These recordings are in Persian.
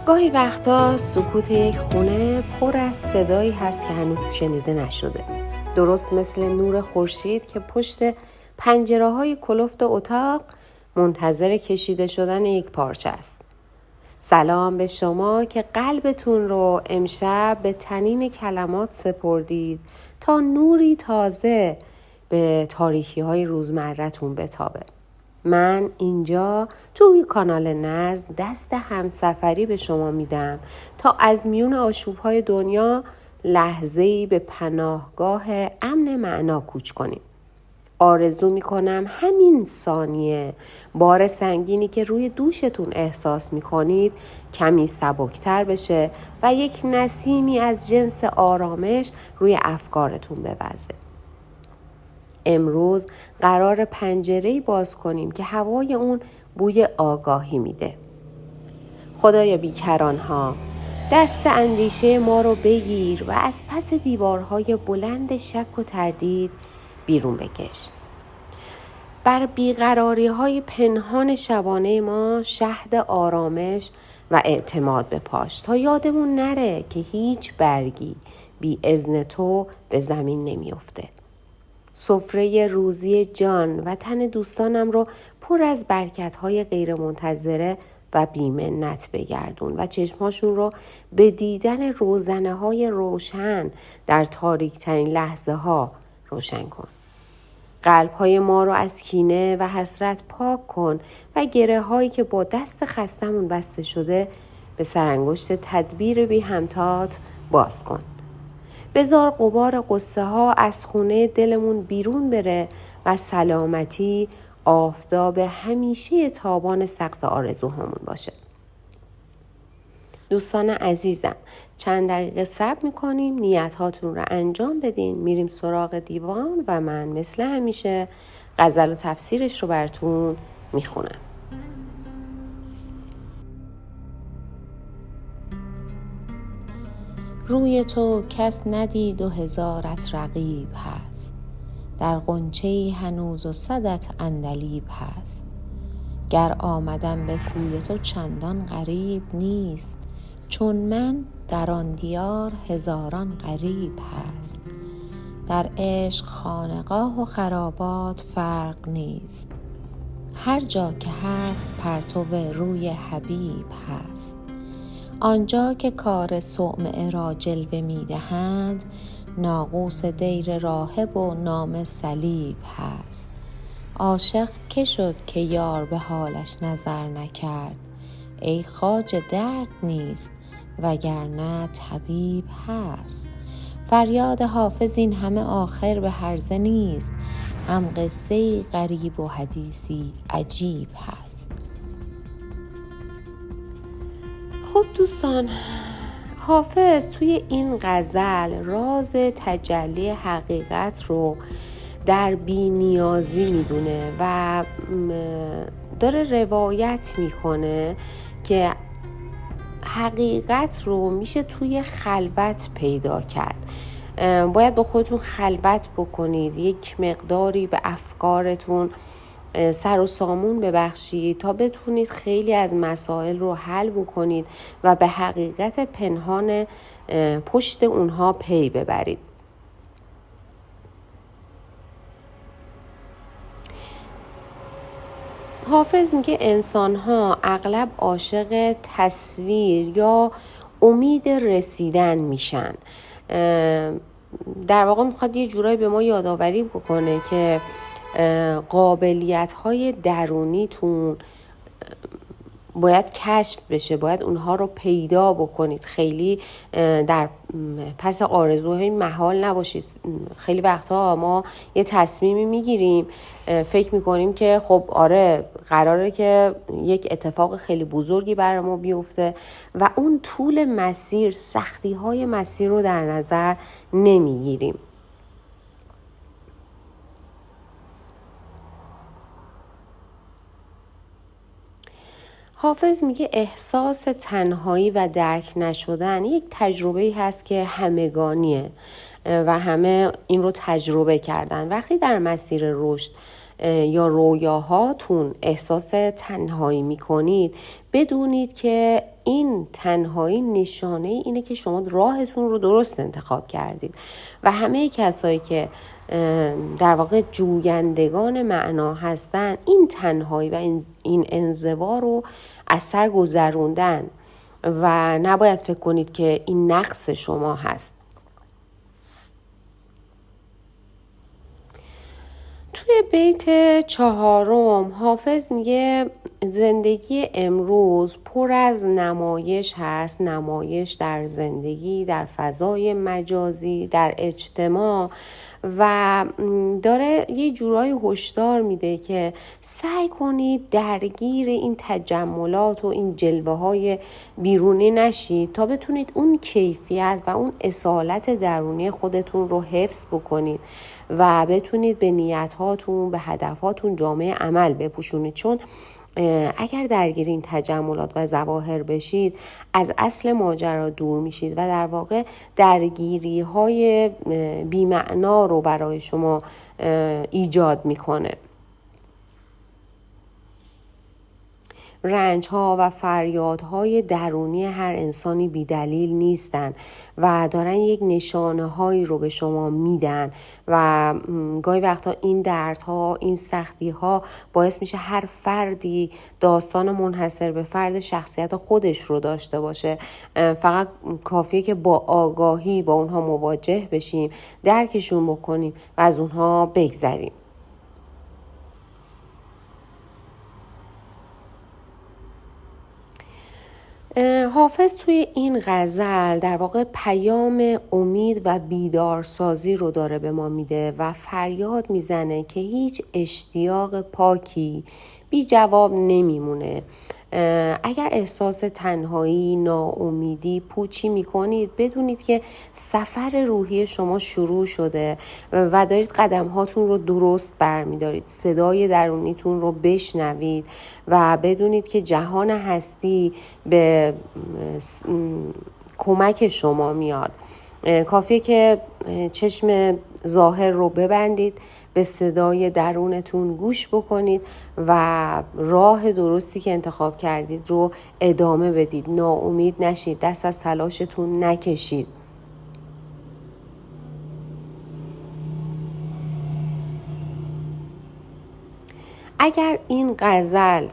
گاهی وقتا سکوت یک خونه پر از صدایی هست که هنوز شنیده نشده. درست مثل نور خورشید که پشت پنجره‌های کلفت اتاق منتظر کشیده شدن یک پارچه است. سلام به شما که قلبتون رو امشب به طنین کلمات سپردید تا نوری تازه به تاریکی‌های روزمره‌تون بتابه. من اینجا توی کانال نظم دست همسفری به شما میدم تا از میون آشوب‌های دنیا لحظه‌ای به پناهگاه امن معنا کوچ کنیم. آرزو میکنم همین ثانیه بار سنگینی که روی دوشتون احساس میکنید کمی سبکتر بشه و یک نسیمی از جنس آرامش روی افکارتون بوزه. امروز قرار پنجره‌ای باز کنیم که هوای اون بوی آگاهی میده. خدایا بیکرانها، دست اندیشه ما رو بگیر و از پس دیوارهای بلند شک و تردید بیرون بکش. بر بیقراری‌های پنهان شبانه ما شهد آرامش و اعتماد بپاش تا یادمون نره که هیچ برگی بی اذن تو به زمین نمیفته. سفره روزی جان و تن دوستانم رو پر از برکت‌های غیرمنتظره و بی‌منت بگردون و چشماشون رو به دیدن روزنه‌های روشن در تاریک‌ترین لحظه‌ها روشن کن. قلب‌های ما رو از کینه و حسرت پاک کن و گره‌هایی که با دست خستمون بسته شده به سرانگشت تدبیر بی همتات باز کن. بذار غبار قصه ها از خونه دلمون بیرون بره و سلامتی آفتاب همیشه تابان سقف آرزوهامون باشه. دوستان عزیزم، چند دقیقه صبر میکنیم، نیت هاتون رو انجام بدین، میریم سراغ دیوان و من مثل همیشه غزل و تفسیرش رو براتون میخونم. روی تو کس ندید و هزارت رقیب هست، در غنچه‌ای هنوز و صدت عندلیب هست. گر آمدم به کوی تو چندان غریب نیست، چون من در آن دیار هزاران غریب هست. در عشق خانقاه و خرابات فرق نیست، هر جا که هست پرتو روی حبیب هست. آنجا که کار صومعه را جلوه می دهند، ناقوس دیر راهب و نام صلیب هست. عاشق که شد که یار به حالش نظر نکرد، ای خواجه درد نیست وگرنه طبیب هست. فریاد حافظ این همه آخر به هرزه نیست، هم قصه غریب و حدیثی عجیب هست. خب دوستان، حافظ توی این غزل راز تجلی حقیقت رو در بی‌نیازی میدونه و داره روایت میکنه که حقیقت رو میشه توی خلوت پیدا کرد. باید با خودتون خلوت بکنید، یک مقداری به افکارتون سر و سامون ببخشید تا بتونید خیلی از مسائل رو حل بکنید و به حقیقت پنهان پشت اونها پی ببرید. حافظ میگه انسان‌ها اغلب عاشق تصویر یا امید رسیدن میشن. در واقع میخواد یه جورایی به ما یادآوری بکنه که قابلیت‌های درونیتون باید کشف بشه، باید اونها رو پیدا بکنید. خیلی در پس آرزوهای محال نباشید. خیلی وقتها ما یه تصمیمی میگیریم، فکر میکنیم که خب آره قراره که یک اتفاق خیلی بزرگی برای ما بیفته و اون طول مسیر، سختی‌های مسیر رو در نظر نمیگیریم. حافظ میگه احساس تنهایی و درک نشدن یک تجربه‌ای هست که همگانیه و همه این رو تجربه کردن. وقتی در مسیر رشد یا رویاهاتون احساس تنهایی میکنید، بدونید که این تنهایی نشانه اینه که شما راهتون رو درست انتخاب کردید و همه کسایی که در واقع جویندگان معنا هستن این تنهایی و این انزوا رو از سر گذروندن و نباید فکر کنید که این نقص شما هست. توی بیت 4 حافظ میگه زندگی امروز پر از نمایش هست، نمایش در زندگی، در فضای مجازی، در اجتماع و داره یه جورایی هشدار میده که سعی کنید درگیر این تجملات و این جلوه های بیرونی نشید تا بتونید اون کیفیت و اون اصالت درونی خودتون رو حفظ بکنید و بتونید به نیت‌هاتون، به هدفاتون جامعه عمل بپوشونید. چون اگر درگیر این تجملات و ظواهر بشید از اصل ماجرا دور میشید و در واقع درگیری های بی‌معنا رو برای شما ایجاد میکنه. رنج‌ها و فریادهای درونی هر انسانی بی‌دلیل نیستن و دارن یک نشانه‌هایی رو به شما میدن و گاهی وقتا این دردها، این سختی‌ها باعث میشه هر فردی داستان منحصر به فرد شخصیت خودش رو داشته باشه. فقط کافیه که با آگاهی با اونها مواجه بشیم، درکشون بکنیم و از اونها بگذریم. حافظ توی این غزل در واقع پیام امید و بیدارسازی رو داره به ما میده و فریاد میزنه که هیچ اشتیاق پاکی بی جواب نمیمونه. اگر احساس تنهایی، ناامیدی، پوچی میکنید بدونید که سفر روحی شما شروع شده و دارید قدم هاتون رو درست برمیدارید. صدای درونیتون رو بشنوید و بدونید که جهان هستی به کمک شما میاد. کافیه که چشم ظاهر رو ببندید، به صدای درونتون گوش بکنید و راه درستی که انتخاب کردید رو ادامه بدید. ناامید نشید، دست از تلاشتون نکشید. اگر این غزل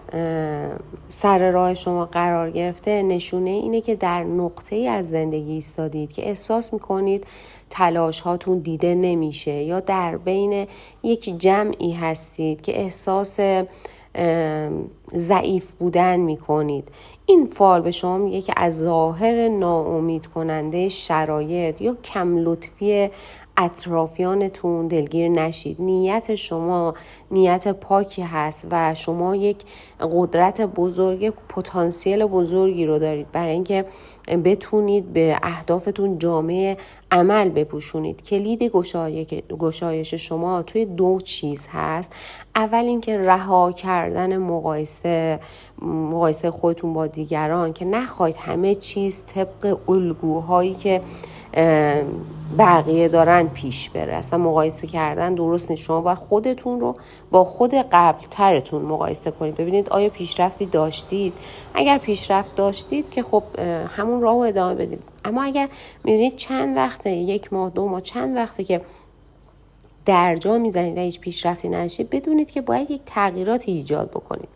سر راه شما قرار گرفته نشونه اینه که در نقطه‌ای از زندگی ایستادید که احساس میکنید تلاش هاتون دیده نمیشه یا در بین یک جمعی هستید که احساس ضعیف بودن میکنید. این فال به شما میگه که از ظاهر ناامید کننده شرایط یا کم لطفی اطرافیانتون دلگیر نشید. نیت شما نیت پاکی هست و شما یک قدرت بزرگ، پتانسیل بزرگی رو دارید برای اینکه بتونید به اهدافتون جامعه عمل بپوشونید. کلید گشایش شما توی 2 چیز هست. اول اینکه رها کردن مقایسه خودتون با دیگران، که نخواید همه چیز طبق الگوهایی که بقیه دارن پیش بره. اصلا مقایسه کردن درست نیست. شما باید خودتون رو با خود قبل ترتون مقایسه کنید، ببینید آیا پیشرفتی داشتید. اگر پیشرفت داشتید که خب همون راهو ادامه بدید. اما اگر میبینید چند وقته، 1 ماه 2 ماه، چند وقته که درجا میزنید و هیچ پیشرفتی نداشتید، بدونید که باید یک تغییراتی ایجاد بکنید.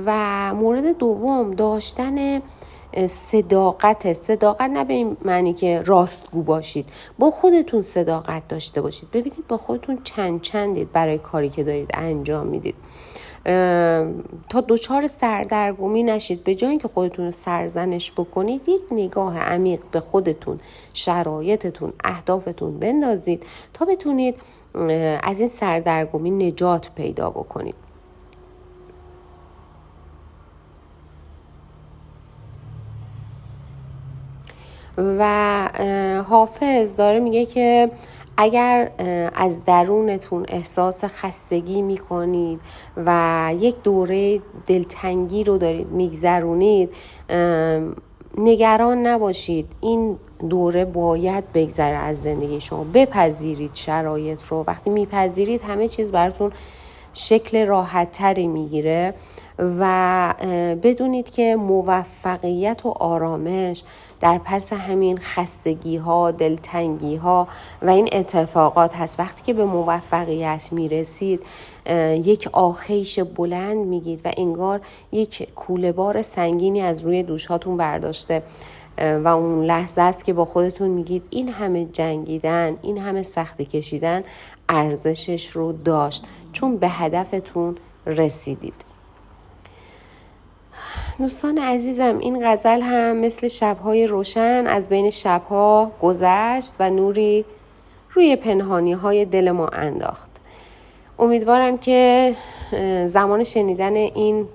و مورد دوم داشتن صداقت نه به این معنی که راستگو باشید، با خودتون صداقت داشته باشید. ببینید با خودتون چندید برای کاری که دارید انجام میدید تا دچار سردرگمی نشید. به جای اینکه خودتون رو سرزنش بکنید، یک نگاه عمیق به خودتون، شرایطتون، اهدافتون بندازید تا بتونید از این سردرگمی نجات پیدا بکنید. و حافظ داره میگه که اگر از درونتون احساس خستگی میکنید و یک دوره دلتنگی رو دارید میگذرونید، نگران نباشید. این دوره باید بگذره از زندگی شما. بپذیرید شرایط رو. وقتی میپذیرید همه چیز براتون شکل راحت تری میگیره و بدونید که موفقیت و آرامش در پس همین خستگی ها، دلتنگی ها و این اتفاقات هست. وقتی که به موفقیت میرسید یک آخیش بلند میگید و انگار یک کوله بار سنگینی از روی دوشاتون برداشته و اون لحظه است که با خودتون میگید این همه جنگیدن، این همه سختی کشیدن ارزشش رو داشت، چون به هدفتون رسیدید. دوستان عزیزم، این غزل هم مثل شب‌های روشن از بین شب‌ها گذشت و نوری روی پنهانی‌های دل ما انداخت. امیدوارم که زمان شنیدن این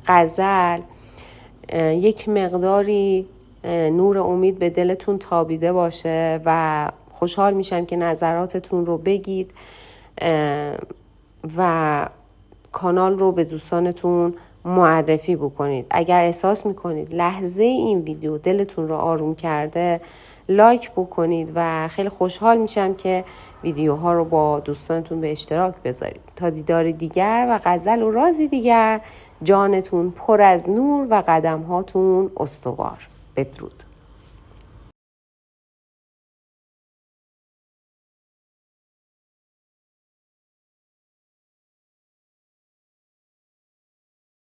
غزل یک مقداری نور امید به دلتون تابیده باشه و خوشحال میشم که نظراتتون رو بگید و کانال رو به دوستانتون معرفی بکنید. اگر احساس میکنید لحظه این ویدیو دلتون رو آروم کرده، لایک بکنید و خیلی خوشحال میشم که ویدیوها رو با دوستانتون به اشتراک بذارید. تا دیدار دیگر و غزل و رازی دیگر، جانتون پر از نور و قدمهاتون استوار. بدرود.